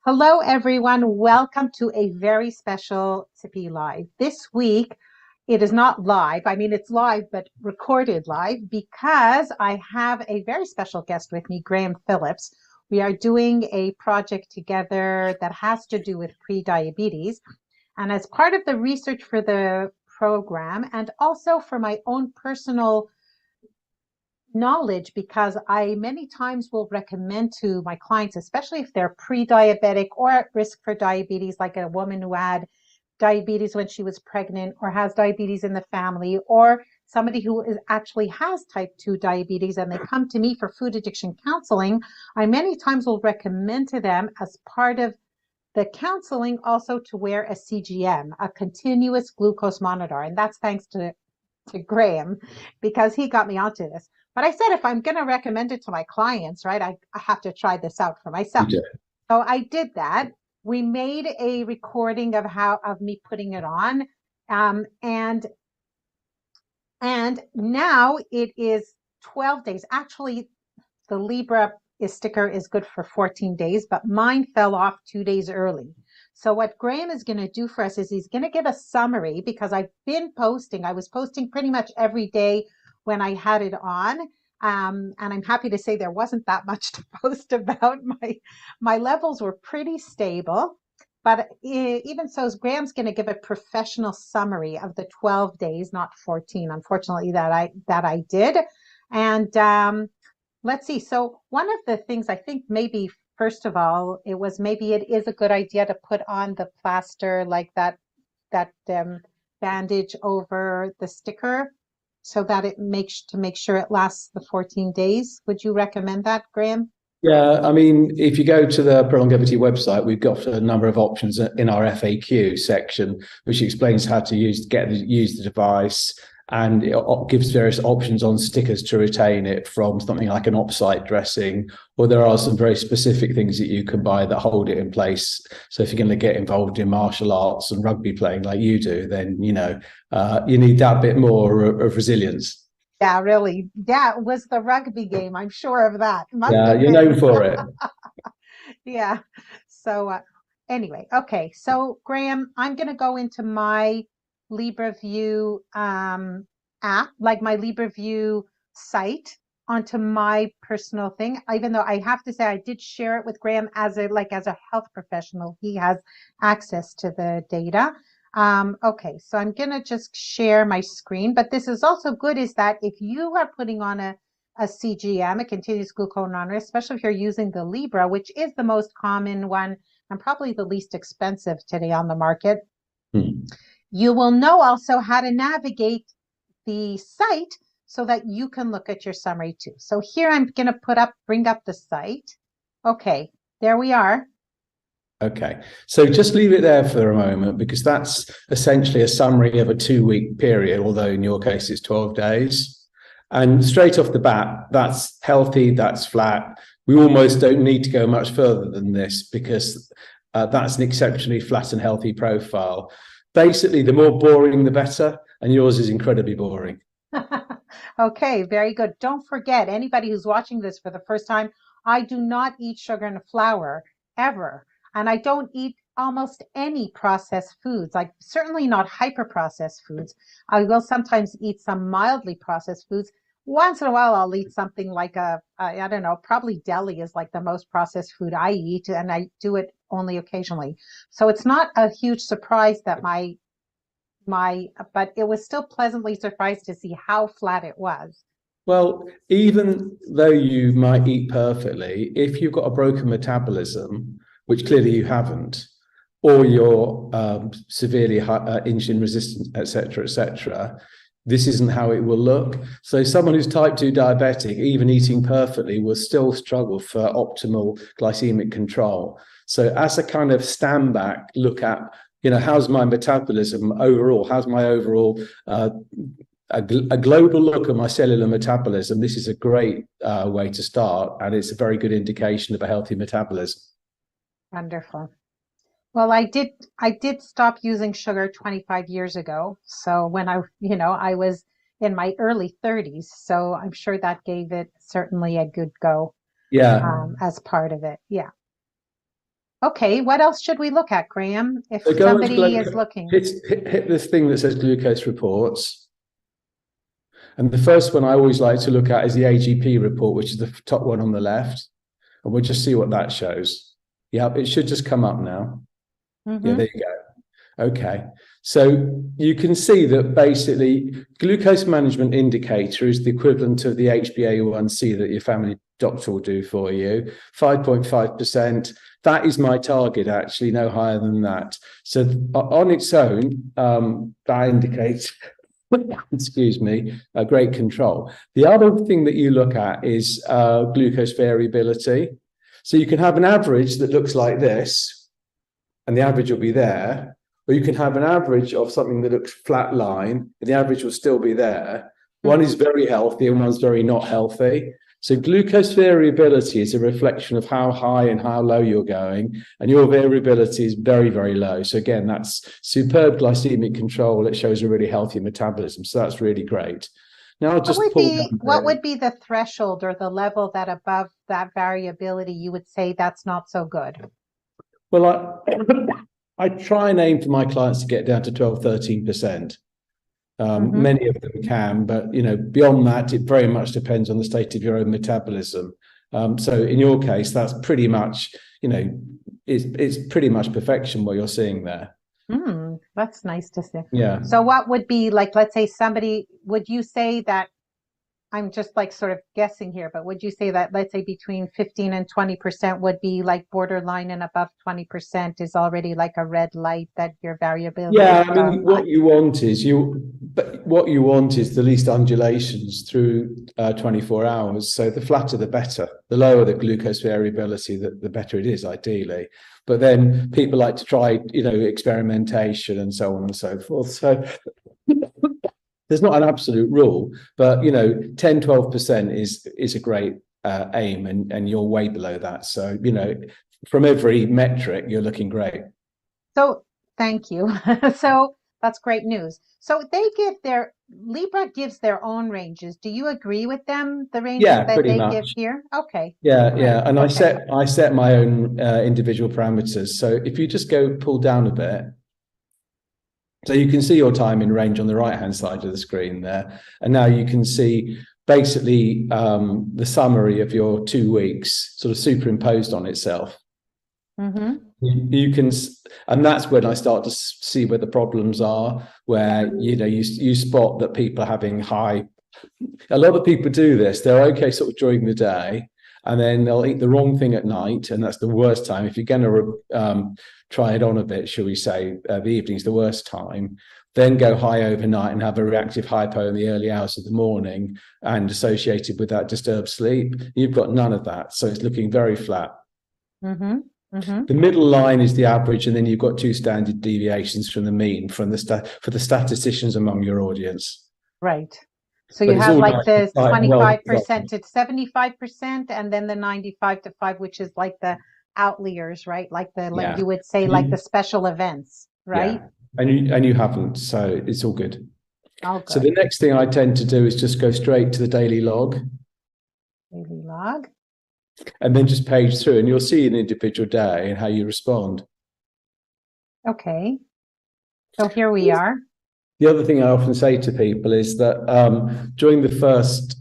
Hello, everyone. Welcome to a very special Tippy Live. This week, it is not live. I mean, it's live, but recorded live because I have a very special guest with me, Graham Phillips. We are doing a project together that has to do with pre-diabetes. And as part of the research for the program, and also for my own personal knowledge, because I many times will recommend to my clients, especially if they're pre-diabetic or at risk for diabetes, like a woman who had diabetes when she was pregnant or has diabetes in the family, or somebody who actually has type 2 diabetes and they come to me for food addiction counseling. I many times will recommend to them, as part of the counseling, also to wear a CGM, a continuous glucose monitor. And that's thanks to Graham, because he got me onto this. But I said, if I'm going to recommend it to my clients, right, I have to try this out for You myself. do. So I did that. We made a recording of me putting it on. Um, and and now it is 12 days. Actually, the Libra sticker is good for 14 days, but mine fell off 2 days early. So what Graham is going to do for us is he's going to give a summary, because I've been posting. I was posting pretty much every day when I had it on. And I'm happy to say there wasn't that much to post about. My levels were pretty stable. But even so, Graham's going to give a professional summary of the 12 days, not 14, unfortunately, that I did. And let's see. So one of the things I think, maybe first of all, maybe it is a good idea to put on the plaster, like that bandage over the sticker, so that it makes to make sure it lasts the 14 days. Would you recommend that, Graham? Yeah, I mean, if you go to the Prolongevity website, we've got a number of options in our FAQ section, which explains how to use the device, and it gives various options on stickers to retain it from something like an off-site dressing, or there are some very specific things that you can buy that hold it in place. So if you're going to get involved in martial arts and rugby playing like you do, then you need that bit more of resilience. Yeah, really. That was the rugby game. I'm sure of that. Must Yeah, have you're been. known for it. Yeah. So anyway, okay. So Graham, I'm going to go into my LibraView app, like my LibraView site, onto my personal thing. Even though I have to say I did share it with Graham as a health professional, he has access to the data. Okay, so I'm going to just share my screen. But this is also good, is that if you are putting on a CGM, a continuous glucose monitor, especially if you're using the Libra, which is the most common one and probably the least expensive today on the market, Hmm. you will know also how to navigate the site so that you can look at your summary too. So here I'm going to bring up the site. Okay, there we are. Okay, so just leave it there for a moment because that's essentially a summary of a 2 week period, although in your case it's 12 days. And straight off the bat, that's healthy, that's flat. We almost don't need to go much further than this because that's an exceptionally flat and healthy profile. Basically, the more boring, the better, and yours is incredibly boring. Okay, very good. Don't forget, anybody who's watching this for the first time, I do not eat sugar and flour ever. And I don't eat almost any processed foods, like certainly not hyper processed foods. I will sometimes eat some mildly processed foods. Once in a while, I'll eat something like I don't know, probably deli is like the most processed food I eat, and I do it only occasionally. So it's not a huge surprise that but it was still pleasantly surprised to see how flat it was. Well, even though you might eat perfectly, if you've got a broken metabolism, which clearly you haven't, or you're severely insulin resistant, etc., this isn't how it will look. So someone who's type 2 diabetic, even eating perfectly, will still struggle for optimal glycemic control. So as a kind of stand back, look at, how's my metabolism overall? How's my overall a global look at my cellular metabolism? This is a great way to start, and it's a very good indication of a healthy metabolism. Wonderful. Well, I did stop using sugar 25 years ago. So when I was in my early 30s. So I'm sure that gave it certainly a good go Yeah. as part of it. Yeah. Okay, what else should we look at, Graham, if So go onto somebody is looking? hit this thing that says glucose reports. And the first one I always like to look at is the AGP report, which is the top one on the left. And we'll just see what that shows. Yeah, it should just come up now. Yeah, there you go. Okay. So you can see that basically glucose management indicator is the equivalent of the HbA1c that your family doctor will do for you, 5.5%. That is my target, actually, no higher than that. So on its own, that indicates, excuse me, a great control. The other thing that you look at is glucose variability. So you can have an average that looks like this, and the average will be there, or you can have an average of something that looks flat line, and the average will still be there. One is very healthy and one's very not healthy. So glucose variability is a reflection of how high and how low you're going, and your variability is very, very low. So again, that's superb glycemic control. It shows a really healthy metabolism. So that's really great. Now I'll just what would be the threshold or the level that above that variability you would say that's not so good? Well, I try and aim for my clients to get down to 12, 13%. Many of them can, but beyond that, it very much depends on the state of your own metabolism. So in your case, that's pretty much, it's pretty much perfection what you're seeing there. That's nice to see. Yeah. So what would be like, let's say would you say that, I'm just like sort of guessing here, but would you say that, let's say between 15 and 20% would be like borderline, and above 20% is already like a red light that your variability? Yeah, I mean, what you want is the least undulations through 24 hours. So the flatter, the better. The lower the glucose variability, the better it is, ideally. But then people like to try, experimentation and so on and so forth. So there's not an absolute rule, but 10, 12% is a great aim, and you're way below that. So from every metric, you're looking great. So thank you. So that's great news. So Libra gives their own ranges. Do you agree with them? The ranges that they give here? Okay. Yeah, yeah. And okay. I set my own individual parameters. So if you just pull down a bit. So you can see your time in range on the right-hand side of the screen there. And now you can see basically the summary of your 2 weeks sort of superimposed on itself. You can, and that's when I start to see where the problems are, where, you spot that people are having a lot of people do this. They're okay sort of during the day, and then they'll eat the wrong thing at night. And that's the worst time. If you're going to try it on a bit, shall we say, the evening's the worst time. Then go high overnight and have a reactive hypo in the early hours of the morning, and associated with that disturbed sleep. You've got none of that. So it's looking very flat. The middle line is the average, and then you've got 2 standard deviations from the mean for the statisticians among your audience. Right. So you have like the 25% to 75%, and then the 95 to 5, which is like the outliers, right? Like you would say, like the special events, right? Yeah. And you haven't, so it's all good. Oh, good. So the next thing I tend to do is just go straight to the daily log. Daily log. And then just page through, and you'll see an individual day and how you respond. Okay. So here we are. The other thing I often say to people is that during the first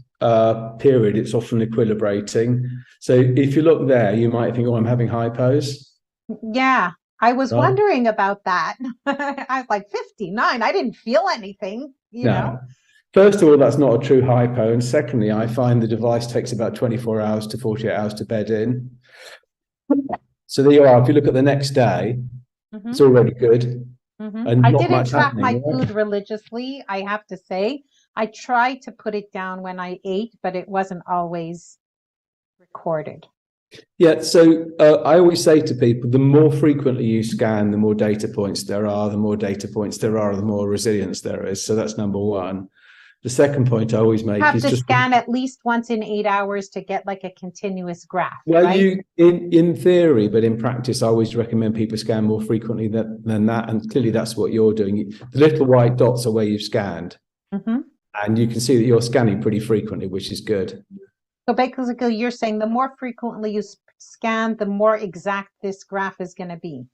period, it's often equilibrating. So if you look there, you might think, I'm having hypos. Yeah, I was wondering about that. I was like 59. I didn't feel anything, you know. First of all, that's not a true hypo. And secondly, I find the device takes about 24 hours to 48 hours to bed in. So there you are. If you look at the next day, it's already good. And I didn't track my food religiously, I have to say. I tried to put it down when I ate, but it wasn't always recorded. Yeah, so I always say to people, the more frequently you scan, the more data points there are. The more data points there are, the more resilience there is. So that's number one. The second point I always make is just scan at least once in 8 hours to get like a continuous graph. Well, right? in theory, but in practice, I always recommend people scan more frequently than that. And clearly that's what you're doing. The little white dots are where you've scanned. And you can see that you're scanning pretty frequently, which is good. So basically you're saying the more frequently you scan, the more exact this graph is going to be.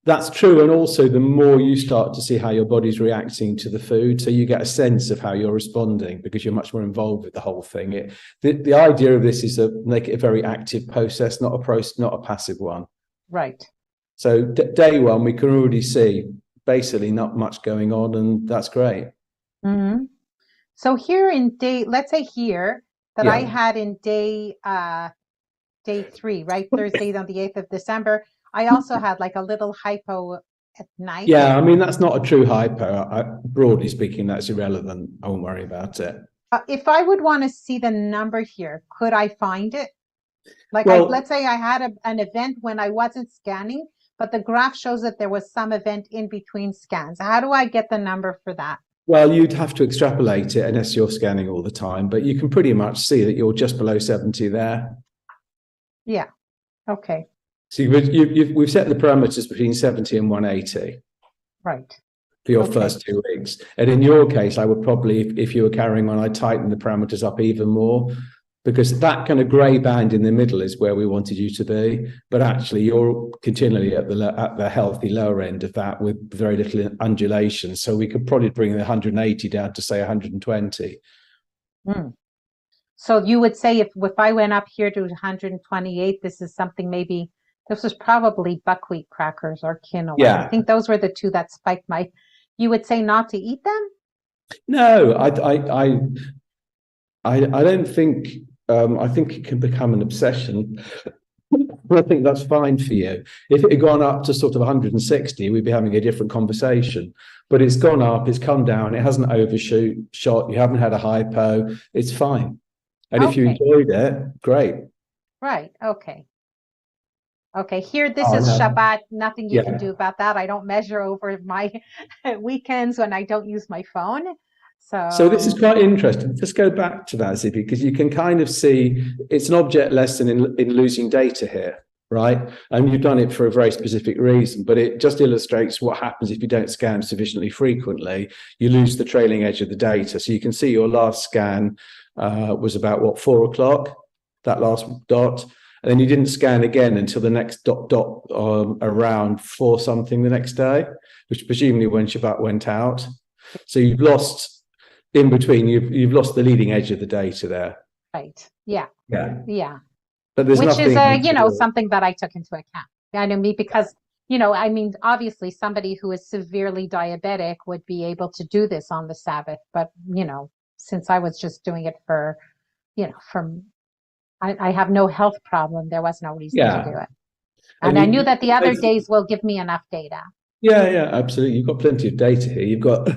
That's true. And also, the more you start to see how your body's reacting to the food, so you get a sense of how you're responding because you're much more involved with the whole thing. The idea of this is to make it a very active process, not a passive one. Right. So day one, we can already see basically not much going on, and that's great. Mm-hmm. So here in let's say here that I had in day 3, right? Thursday on the 8th of December. I also had like a little hypo at night. Yeah, I mean, that's not a true hypo. Broadly speaking, that's irrelevant. I won't worry about it. If I would want to see the number here, could I find it? Like, let's say I had an event when I wasn't scanning, but the graph shows that there was some event in between scans. How do I get the number for that? Well, you'd have to extrapolate it unless you're scanning all the time, but you can pretty much see that you're just below 70 there. Yeah. Okay. So we've set the parameters between 70 and 180. Right. For your first 2 weeks. And in your case, I would probably, if you were carrying on, I'd tighten the parameters up even more, because that kind of grey band in the middle is where we wanted you to be. But actually, you're continually at the healthy lower end of that with very little undulation. So we could probably bring the 180 down to, say, 120. So you would say if I went up here to 128, this is something maybe, this was probably buckwheat crackers or quinoa. Yeah. I think those were the two that spiked you would say not to eat them? No, I don't think, I think it can become an obsession. I think that's fine for you. If it had gone up to sort of 160, we'd be having a different conversation. But it's gone up, it's come down, it hasn't shot, you haven't had a hypo, it's fine. And if you enjoyed it, great. Right. Okay. Okay. Here, this is Shabbat. Nothing you can do about that. I don't measure over my weekends when I don't use my phone. So this is quite interesting. Just go back to that, Zippy, because you can kind of see it's an object lesson in losing data here, right? And you've done it for a very specific reason, but it just illustrates what happens if you don't scan sufficiently frequently. You lose the trailing edge of the data. So you can see your last scan was about 4 o'clock, that last dot, and then you didn't scan again until the next dot around 4 something the next day, which presumably when Shabbat went out. So you've lost in between. You've lost the leading edge of the data there. Right. Yeah. Yeah. But there's which is something that I took into account. I mean, because I mean, obviously somebody who is severely diabetic would be able to do this on the Sabbath, but since I was just doing it for, I have no health problem. There was no reason to do it. And I knew that the other days will give me enough data. Yeah, absolutely. You've got plenty of data here. You've got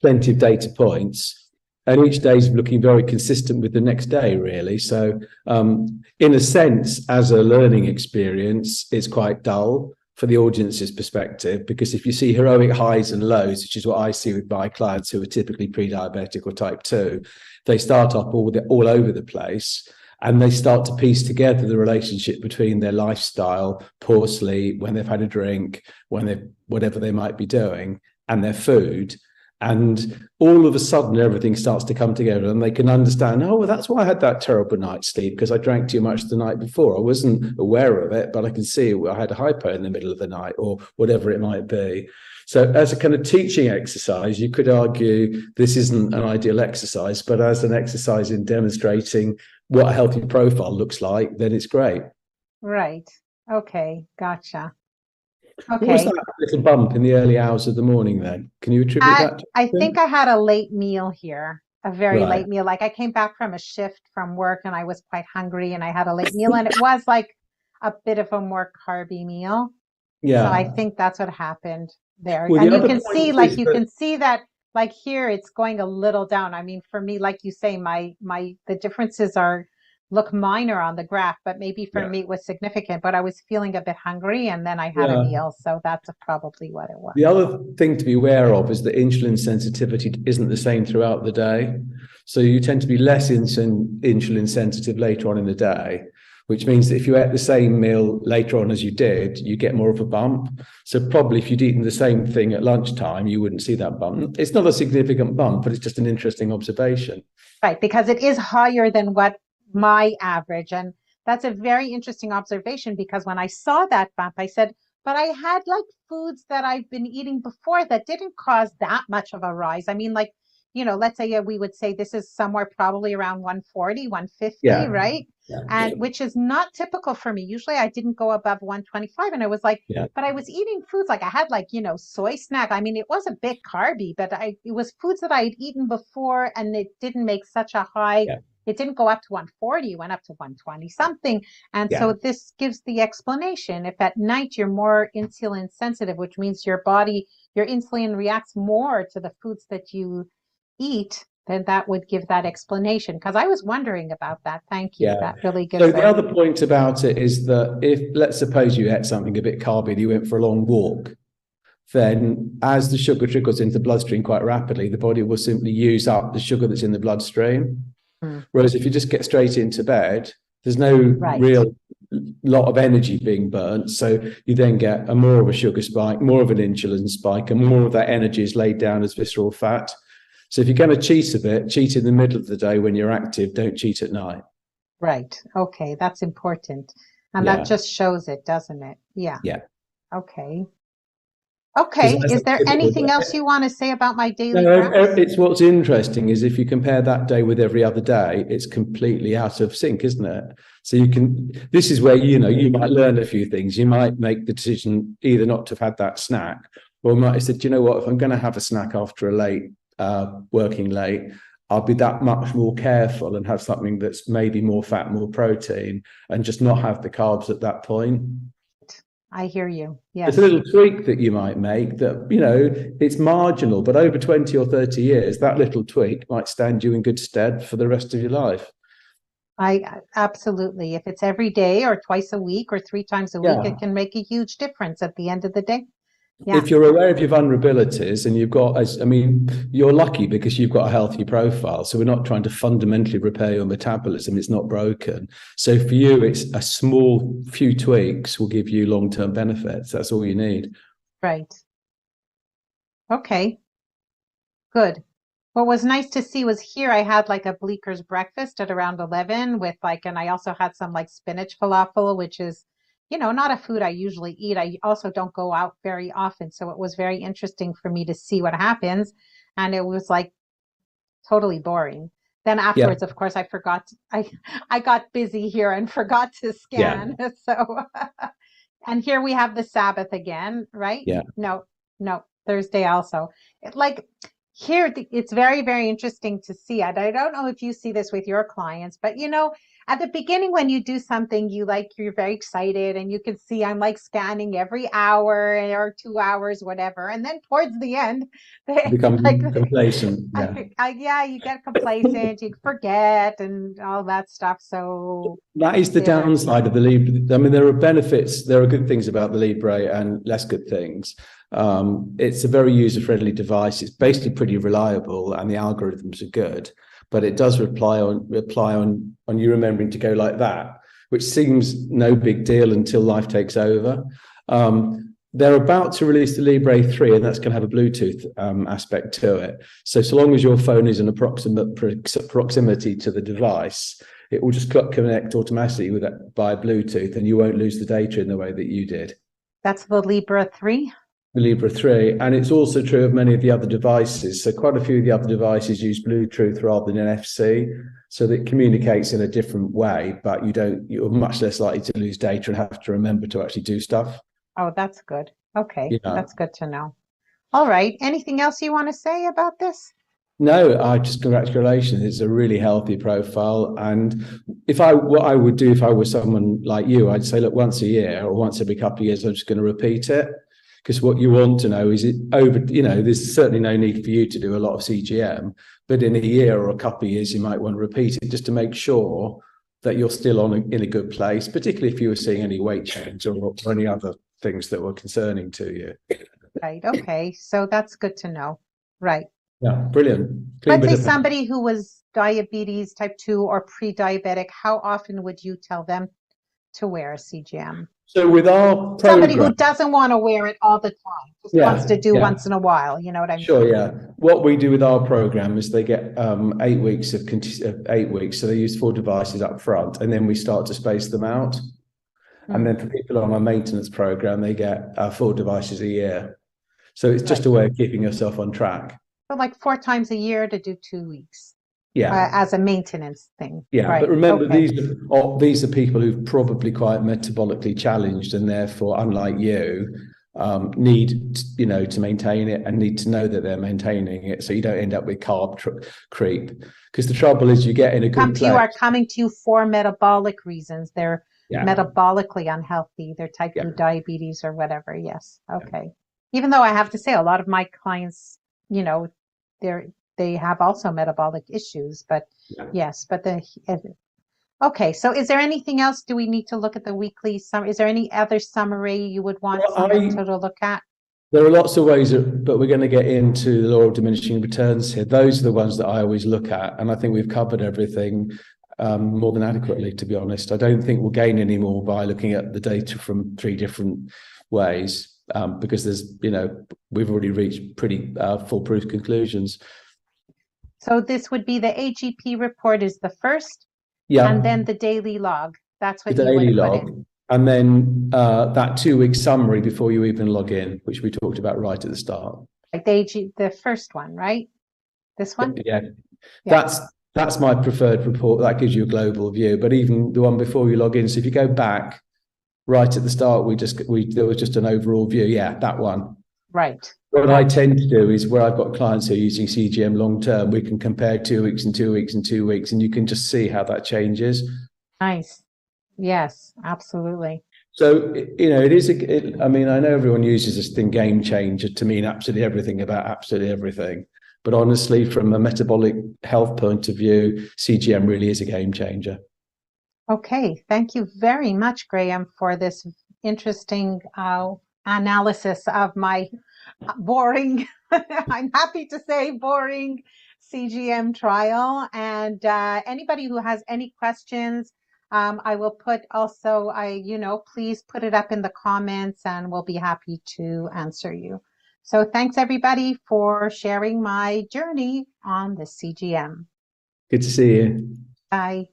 plenty of data points, and each day is looking very consistent with the next day, really. So in a sense, as a learning experience, it's quite dull for the audience's perspective, because if you see heroic highs and lows, which is what I see with my clients who are typically pre-diabetic or type 2, they start up all over the place, and they start to piece together the relationship between their lifestyle, poor sleep, when they've had a drink, whatever they might be doing, and their food. And all of a sudden, everything starts to come together, and they can understand, oh, well, that's why I had that terrible night's sleep, because I drank too much the night before. I wasn't aware of it, but I can see I had a hypo in the middle of the night, or whatever it might be. So as a kind of teaching exercise, you could argue this isn't an ideal exercise, but as an exercise in demonstrating what a healthy profile looks like, then it's great. Right. Okay. Gotcha. Okay. What was that little bump in the early hours of the morning then? Can you attribute that to I think I had a late meal here, a very late meal. Like I came back from a shift from work and I was quite hungry and I had a late meal, and it was like a bit of a more carby meal. Yeah. So I think that's what happened there. Well, and you can see that like here it's going a little down. I mean, for me, like you say, the differences look minor on the graph, but maybe for me it was significant. But I was feeling a bit hungry, and then I had a meal, so that's probably what it was. The other thing to be aware of is that insulin sensitivity isn't the same throughout the day. So you tend to be less insulin sensitive later on in the day, which means that if you ate the same meal later on as you did, you get more of a bump. So probably if you'd eaten the same thing at lunchtime, you wouldn't see that bump. It's not a significant bump, but it's just an interesting observation. Right, because it is higher than what my average, and that's a very interesting observation, because when I saw that bump, I said, but I had like foods that I've been eating before that didn't cause that much of a rise. I mean, like, let's say we would say this is somewhere probably around 140, 150, Yeah. right? Yeah. And which is not typical for me. Usually I didn't go above 125. And I was like, Yeah. but I was eating foods like I had like, soy snack. I mean, it was a bit carby, but it was foods that I had eaten before, and it didn't make such a high. Yeah. It didn't go up to 140, it went up to 120 something. And Yeah. so this gives the explanation. If at night you're more insulin sensitive, which means your insulin reacts more to the foods that you eat, then that would give that explanation. Because I was wondering about that. Thank you. Yeah. That really gives So the other point about it is that if, let's suppose you ate something a bit carby, you went for a long walk, then as the sugar trickles into the bloodstream quite rapidly, the body will simply use up the sugar that's in the bloodstream. Whereas if you just get straight into bed, there's no real lot of energy being burnt. So you then get more of a sugar spike, more of an insulin spike, and more of that energy is laid down as visceral fat. So if you're going to cheat a bit, cheat in the middle of the day when you're active, don't cheat at night. Right. Okay. That's important. And that just shows it, doesn't it? Yeah. Yeah. Okay. Okay. Is there anything else you want to say about my daily grams? It's what's interesting is if you compare that day with every other day, it's completely out of sync, isn't it? So this is where, you might learn a few things. You might make the decision either not to have had that snack, or might have said, you know what, if I'm going to have a snack after a late, working late, I'll be that much more careful and have something that's maybe more fat, more protein, and just not have the carbs at that point. I hear you. Yes. It's a little tweak that you might make that, it's marginal, but over 20 or 30 years, that little tweak might stand you in good stead for the rest of your life. I absolutely. If it's every day or twice a week or 3 times a week, it can make a huge difference at the end of the day. Yeah. If you're aware of your vulnerabilities and you're lucky because you've got a healthy profile. So we're not trying to fundamentally repair your metabolism. It's not broken. So for you, it's a small few tweaks will give you long-term benefits. That's all you need. Right. Okay. Good. What was nice to see was here I had like a Bleeker's breakfast at around 11 with and I also had some like spinach falafel, which is not a food I usually eat. I also don't go out very often. So it was very interesting for me to see what happens. And it was like totally boring. Then afterwards, of course, I forgot. I got busy here and forgot to scan. Yeah. So, and here we have the Sabbath again, right? Yeah. No, Thursday also. Here, it's very, very interesting to see. I don't know if you see this with your clients, but at the beginning when you do something, you're very excited and you can see I'm like scanning every hour or 2 hours, whatever. And then towards the end, they become complacent. Yeah. You get complacent, you forget and all that stuff. So that is the downside of the Libre. I mean, there are benefits, there are good things about the Libre and less good things. It's a very user-friendly device. It's basically pretty reliable and the algorithms are good, but it does rely on you remembering to go like that, which seems no big deal until life takes over. They're about to release the Libre 3, and that's going to have a Bluetooth aspect to it. So long as your phone is in approximate proximity to the device, it will just connect automatically with it by Bluetooth, and you won't lose the data in the way that you did. That's the Libre 3? The Libre 3, and it's also true of many of the other devices. So quite a few of the other devices use Bluetooth rather than NFC, so that it communicates in a different way, but you're much less likely to lose data and have to remember to actually do stuff. Oh, that's good. Okay, That's good to know. All right. Anything else you want to say about this? No, just congratulations. It's a really healthy profile. And what I would do if I was someone like you, I'd say, look, once a year or once every couple of years, I'm just going to repeat it. Because what you want to know is there's certainly no need for you to do a lot of CGM, but in a year or a couple of years, you might want to repeat it just to make sure that you're still in a good place, particularly if you were seeing any weight change or any other things that were concerning to you. Right. Okay. So that's good to know. Right. Yeah. Brilliant. Let's say somebody who was diabetes type 2 or pre-diabetic, how often would you tell them to wear a CGM? So with our Somebody who program, doesn't want to wear it all the time, just wants to do once in a while. You know what I mean? Sure, yeah. What we do with our program is they get 8 weeks of 8 weeks, so they use 4 devices up front, and then we start to space them out. And then for people on our maintenance program, they get 4 devices a year. So it's just a way of keeping yourself on track. So like 4 times a year to do 2 weeks. Yeah. As a maintenance thing. Yeah, right. But remember, okay. these are people who've probably quite metabolically challenged, and therefore, unlike you, need to maintain it and need to know that they're maintaining it, so you don't end up with carb creep. Because the trouble is, you get in a good place. You are coming to you for metabolic reasons. They're metabolically unhealthy. They're type 2 diabetes or whatever. Yes. Okay. Even though I have to say, a lot of my clients, they have also metabolic issues, but yes, but okay. So is there anything else? Do we need to look at the weekly summary? Is there any other summary you would want someone to look at? There are lots of ways, but we're going to get into the law of diminishing returns here. Those are the ones that I always look at, and I think we've covered everything more than adequately, to be honest. I don't think we'll gain any more by looking at the data from 3 different ways, because we've already reached pretty foolproof conclusions. So this would be the AGP report is the first, and then the daily log. That's what the daily log, and then that 2-week summary before you even log in, which we talked about right at the start. Like the first one, right? This one. Yeah. That's my preferred report. That gives you a global view. But even the one before you log in. So if you go back right at the start, there was just an overall view. Yeah, that one. Right. What I tend to do is where I've got clients who are using CGM long term, we can compare 2 weeks and 2 weeks and 2 weeks, and you can just see how that changes. Nice. Yes, absolutely. So, it is, I mean, I know everyone uses this thing game changer to mean absolutely everything about absolutely everything. But honestly, from a metabolic health point of view, CGM really is a game changer. Okay. Thank you very much, Graham, for this interesting analysis of my boring, I'm happy to say boring CGM trial. And anybody who has any questions, I will put also, please put it up in the comments and we'll be happy to answer you. So thanks everybody for sharing my journey on the CGM. Good to see you. Bye.